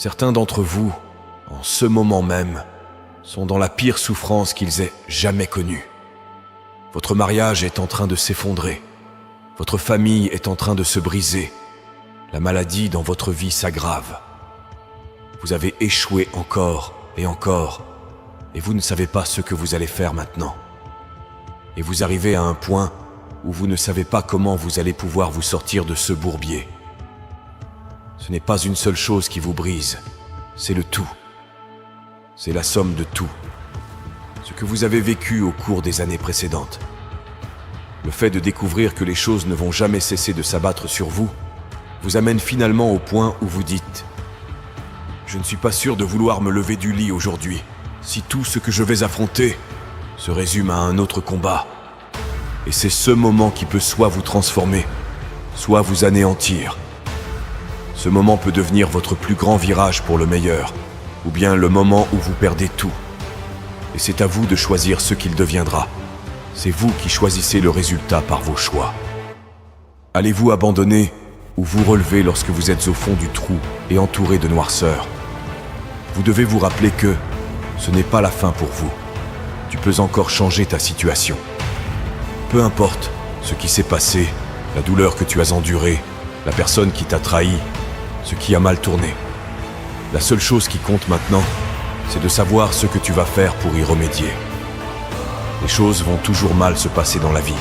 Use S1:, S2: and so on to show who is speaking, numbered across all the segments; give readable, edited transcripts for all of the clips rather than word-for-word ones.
S1: Certains d'entre vous, en ce moment même, sont dans la pire souffrance qu'ils aient jamais connue. Votre mariage est en train de s'effondrer. Votre famille est en train de se briser. La maladie dans votre vie s'aggrave. Vous avez échoué encore et encore, et vous ne savez pas ce que vous allez faire maintenant. Et vous arrivez à un point où vous ne savez pas comment vous allez pouvoir vous sortir de ce bourbier. Ce n'est pas une seule chose qui vous brise, c'est le tout. C'est la somme de tout. Ce que vous avez vécu au cours des années précédentes. Le fait de découvrir que les choses ne vont jamais cesser de s'abattre sur vous, vous amène finalement au point où vous dites « Je ne suis pas sûr de vouloir me lever du lit aujourd'hui, si tout ce que je vais affronter se résume à un autre combat. » Et c'est ce moment qui peut soit vous transformer, soit vous anéantir. Ce moment peut devenir votre plus grand virage pour le meilleur, ou bien le moment où vous perdez tout. Et c'est à vous de choisir ce qu'il deviendra. C'est vous qui choisissez le résultat par vos choix. Allez-vous abandonner ou vous relever lorsque vous êtes au fond du trou et entouré de noirceur? Vous devez vous rappeler que ce n'est pas la fin pour vous. Tu peux encore changer ta situation. Peu importe ce qui s'est passé, la douleur que tu as endurée, la personne qui t'a trahi, ce qui a mal tourné. La seule chose qui compte maintenant, c'est de savoir ce que tu vas faire pour y remédier. Les choses vont toujours mal se passer dans la vie,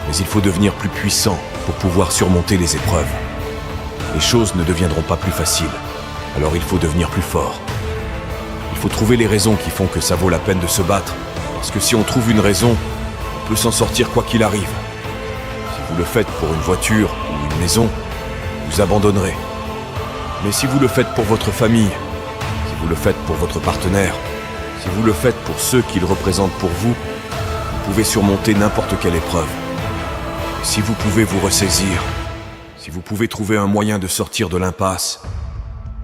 S1: mais il faut devenir plus puissant pour pouvoir surmonter les épreuves. Les choses ne deviendront pas plus faciles, alors il faut devenir plus fort. Il faut trouver les raisons qui font que ça vaut la peine de se battre, parce que si on trouve une raison, on peut s'en sortir quoi qu'il arrive. Si vous le faites pour une voiture ou une maison, vous abandonnerez. Mais si vous le faites pour votre famille, si vous le faites pour votre partenaire, si vous le faites pour ceux qu'il représente pour vous, vous pouvez surmonter n'importe quelle épreuve. Et si vous pouvez vous ressaisir, si vous pouvez trouver un moyen de sortir de l'impasse,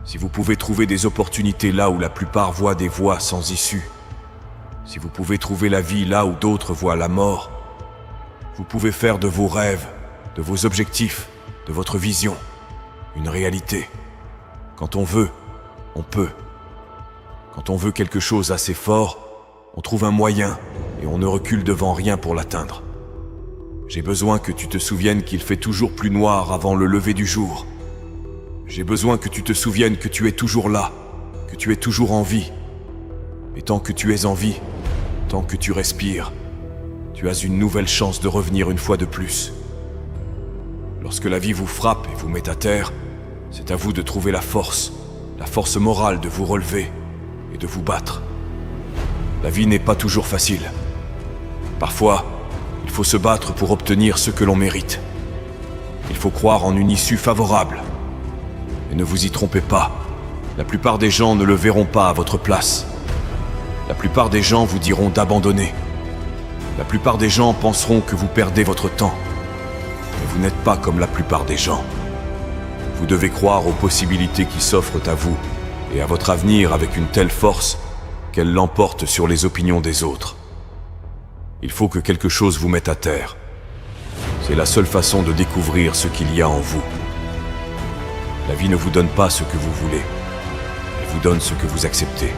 S1: si vous pouvez trouver des opportunités là où la plupart voient des voies sans issue, si vous pouvez trouver la vie là où d'autres voient la mort, vous pouvez faire de vos rêves, de vos objectifs, de votre vision, une réalité. Quand on veut, on peut. Quand on veut quelque chose assez fort, on trouve un moyen et on ne recule devant rien pour l'atteindre. J'ai besoin que tu te souviennes qu'il fait toujours plus noir avant le lever du jour. J'ai besoin que tu te souviennes que tu es toujours là, que tu es toujours en vie. Et tant que tu es en vie, tant que tu respires, tu as une nouvelle chance de revenir une fois de plus. Lorsque la vie vous frappe et vous met à terre, c'est à vous de trouver la force morale de vous relever et de vous battre. La vie n'est pas toujours facile. Parfois, il faut se battre pour obtenir ce que l'on mérite. Il faut croire en une issue favorable. Et ne vous y trompez pas, la plupart des gens ne le verront pas à votre place. La plupart des gens vous diront d'abandonner. La plupart des gens penseront que vous perdez votre temps. Mais vous n'êtes pas comme la plupart des gens. Vous devez croire aux possibilités qui s'offrent à vous et à votre avenir avec une telle force qu'elle l'emporte sur les opinions des autres. Il faut que quelque chose vous mette à terre. C'est la seule façon de découvrir ce qu'il y a en vous. La vie ne vous donne pas ce que vous voulez. Elle vous donne ce que vous acceptez.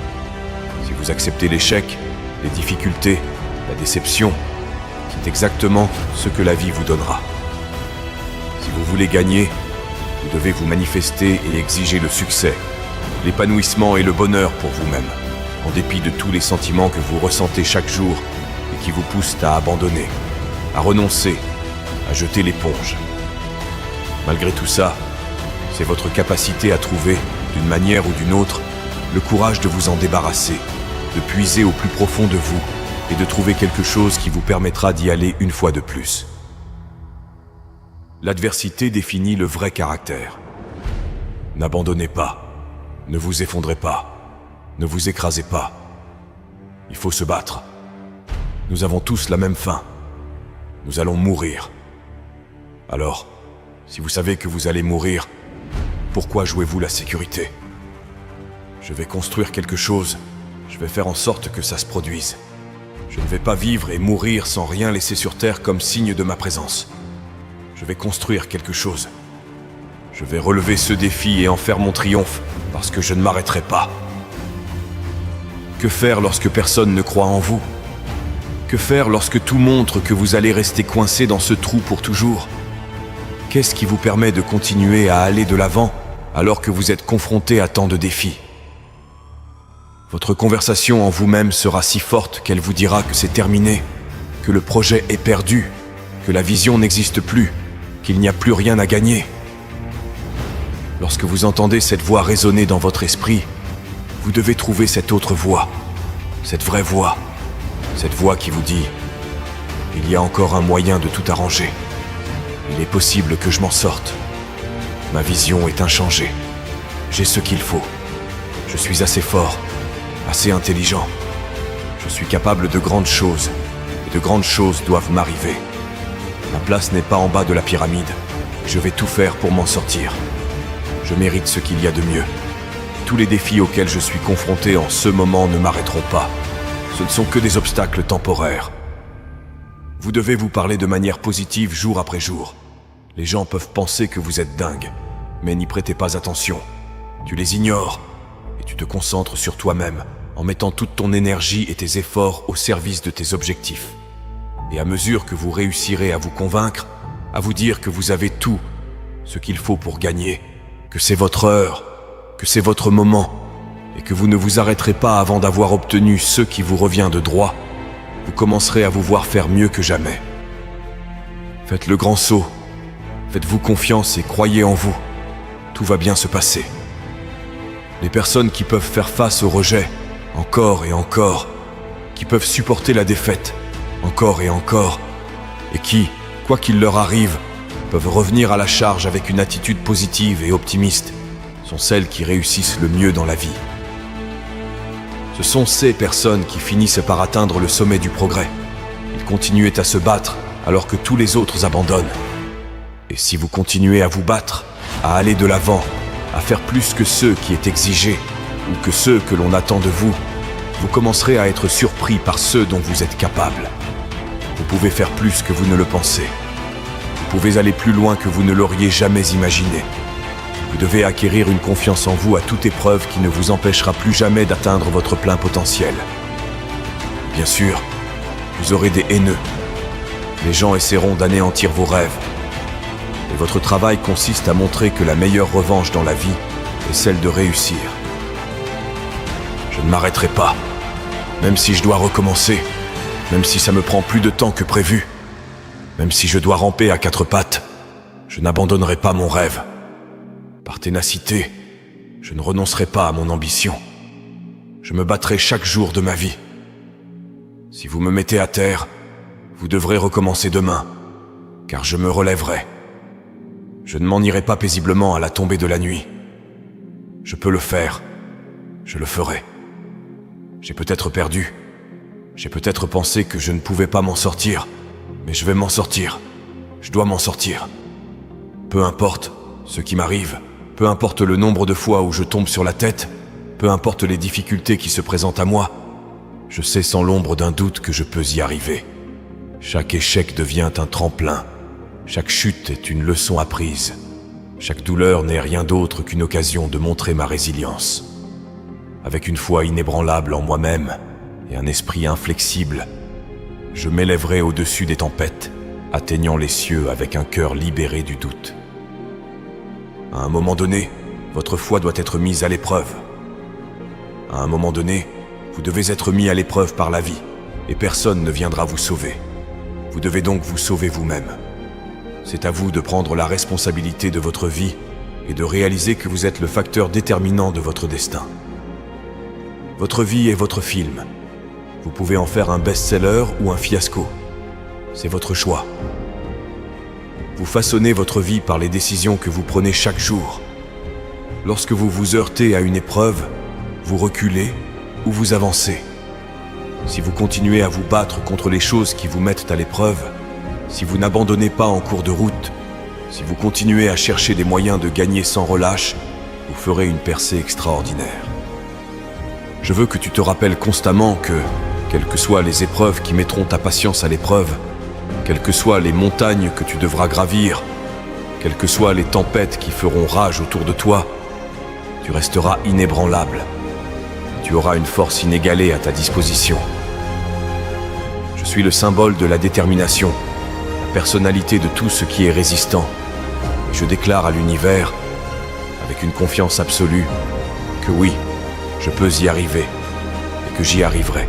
S1: Si vous acceptez l'échec, les difficultés, la déception, c'est exactement ce que la vie vous donnera. Si vous voulez gagner, vous devez vous manifester et exiger le succès, l'épanouissement et le bonheur pour vous-même, en dépit de tous les sentiments que vous ressentez chaque jour et qui vous poussent à abandonner, à renoncer, à jeter l'éponge. Malgré tout ça, c'est votre capacité à trouver, d'une manière ou d'une autre, le courage de vous en débarrasser, de puiser au plus profond de vous et de trouver quelque chose qui vous permettra d'y aller une fois de plus. L'adversité définit le vrai caractère. N'abandonnez pas, ne vous effondrez pas, ne vous écrasez pas. Il faut se battre. Nous avons tous la même fin. Nous allons mourir. Alors, si vous savez que vous allez mourir, pourquoi jouez-vous la sécurité? Je vais construire quelque chose, je vais faire en sorte que ça se produise. Je ne vais pas vivre et mourir sans rien laisser sur terre comme signe de ma présence. Je vais construire quelque chose. Je vais relever ce défi et en faire mon triomphe, parce que je ne m'arrêterai pas. Que faire lorsque personne ne croit en vous? Que faire lorsque tout montre que vous allez rester coincé dans ce trou pour toujours? Qu'est-ce qui vous permet de continuer à aller de l'avant alors que vous êtes confronté à tant de défis? Votre conversation en vous-même sera si forte qu'elle vous dira que c'est terminé, que le projet est perdu, que la vision n'existe plus, qu'il n'y a plus rien à gagner. Lorsque vous entendez cette voix résonner dans votre esprit, vous devez trouver cette autre voix, cette vraie voix, cette voix qui vous dit « Il y a encore un moyen de tout arranger. Il est possible que je m'en sorte. Ma vision est inchangée. J'ai ce qu'il faut. Je suis assez fort, assez intelligent. Je suis capable de grandes choses, et de grandes choses doivent m'arriver. Ma place n'est pas en bas de la pyramide. Je vais tout faire pour m'en sortir. Je mérite ce qu'il y a de mieux. Tous les défis auxquels je suis confronté en ce moment ne m'arrêteront pas. Ce ne sont que des obstacles temporaires. Vous devez vous parler de manière positive jour après jour. Les gens peuvent penser que vous êtes dingue, mais n'y prêtez pas attention. Tu les ignores et tu te concentres sur toi-même en mettant toute ton énergie et tes efforts au service de tes objectifs. Et à mesure que vous réussirez à vous convaincre, à vous dire que vous avez tout ce qu'il faut pour gagner, que c'est votre heure, que c'est votre moment, et que vous ne vous arrêterez pas avant d'avoir obtenu ce qui vous revient de droit, vous commencerez à vous voir faire mieux que jamais. Faites le grand saut, faites-vous confiance et croyez en vous. Tout va bien se passer. Les personnes qui peuvent faire face au rejet, encore et encore, qui peuvent supporter la défaite, encore et encore, et qui, quoi qu'il leur arrive, peuvent revenir à la charge avec une attitude positive et optimiste, sont celles qui réussissent le mieux dans la vie. Ce sont ces personnes qui finissent par atteindre le sommet du progrès. Ils continuent à se battre alors que tous les autres abandonnent. Et si vous continuez à vous battre, à aller de l'avant, à faire plus que ce qui est exigé ou que ce que l'on attend de vous, vous commencerez à être surpris par ceux dont vous êtes capable. Vous pouvez faire plus que vous ne le pensez. Vous pouvez aller plus loin que vous ne l'auriez jamais imaginé. Vous devez acquérir une confiance en vous à toute épreuve qui ne vous empêchera plus jamais d'atteindre votre plein potentiel. Bien sûr, vous aurez des haineux. Les gens essaieront d'anéantir vos rêves. Et votre travail consiste à montrer que la meilleure revanche dans la vie est celle de réussir. Je ne m'arrêterai pas, même si je dois recommencer, même si ça me prend plus de temps que prévu, même si je dois ramper à quatre pattes, je n'abandonnerai pas mon rêve. Par ténacité, je ne renoncerai pas à mon ambition. Je me battrai chaque jour de ma vie. Si vous me mettez à terre, vous devrez recommencer demain, car je me relèverai. Je ne m'en irai pas paisiblement à la tombée de la nuit. Je peux le faire. Je le ferai. J'ai peut-être perdu. J'ai peut-être pensé que je ne pouvais pas m'en sortir, mais je vais m'en sortir. Je dois m'en sortir. Peu importe ce qui m'arrive, peu importe le nombre de fois où je tombe sur la tête, peu importe les difficultés qui se présentent à moi, je sais sans l'ombre d'un doute que je peux y arriver. Chaque échec devient un tremplin. Chaque chute est une leçon apprise. Chaque douleur n'est rien d'autre qu'une occasion de montrer ma résilience. Avec une foi inébranlable en moi-même et un esprit inflexible, je m'élèverai au-dessus des tempêtes, atteignant les cieux avec un cœur libéré du doute. À un moment donné, votre foi doit être mise à l'épreuve. À un moment donné, vous devez être mis à l'épreuve par la vie, et personne ne viendra vous sauver. Vous devez donc vous sauver vous-même. C'est à vous de prendre la responsabilité de votre vie et de réaliser que vous êtes le facteur déterminant de votre destin. Votre vie est votre film. Vous pouvez en faire un best-seller ou un fiasco. C'est votre choix. Vous façonnez votre vie par les décisions que vous prenez chaque jour. Lorsque vous vous heurtez à une épreuve, vous reculez ou vous avancez. Si vous continuez à vous battre contre les choses qui vous mettent à l'épreuve, si vous n'abandonnez pas en cours de route, si vous continuez à chercher des moyens de gagner sans relâche, vous ferez une percée extraordinaire. Je veux que tu te rappelles constamment que, quelles que soient les épreuves qui mettront ta patience à l'épreuve, quelles que soient les montagnes que tu devras gravir, Quelles que soient les tempêtes qui feront rage autour de toi, tu resteras inébranlable. Tu auras une force inégalée à ta disposition. Je suis le symbole de la détermination, la personnalité de tout ce qui est résistant. Et je déclare à l'univers, avec une confiance absolue, que oui, je peux y arriver et que j'y arriverai.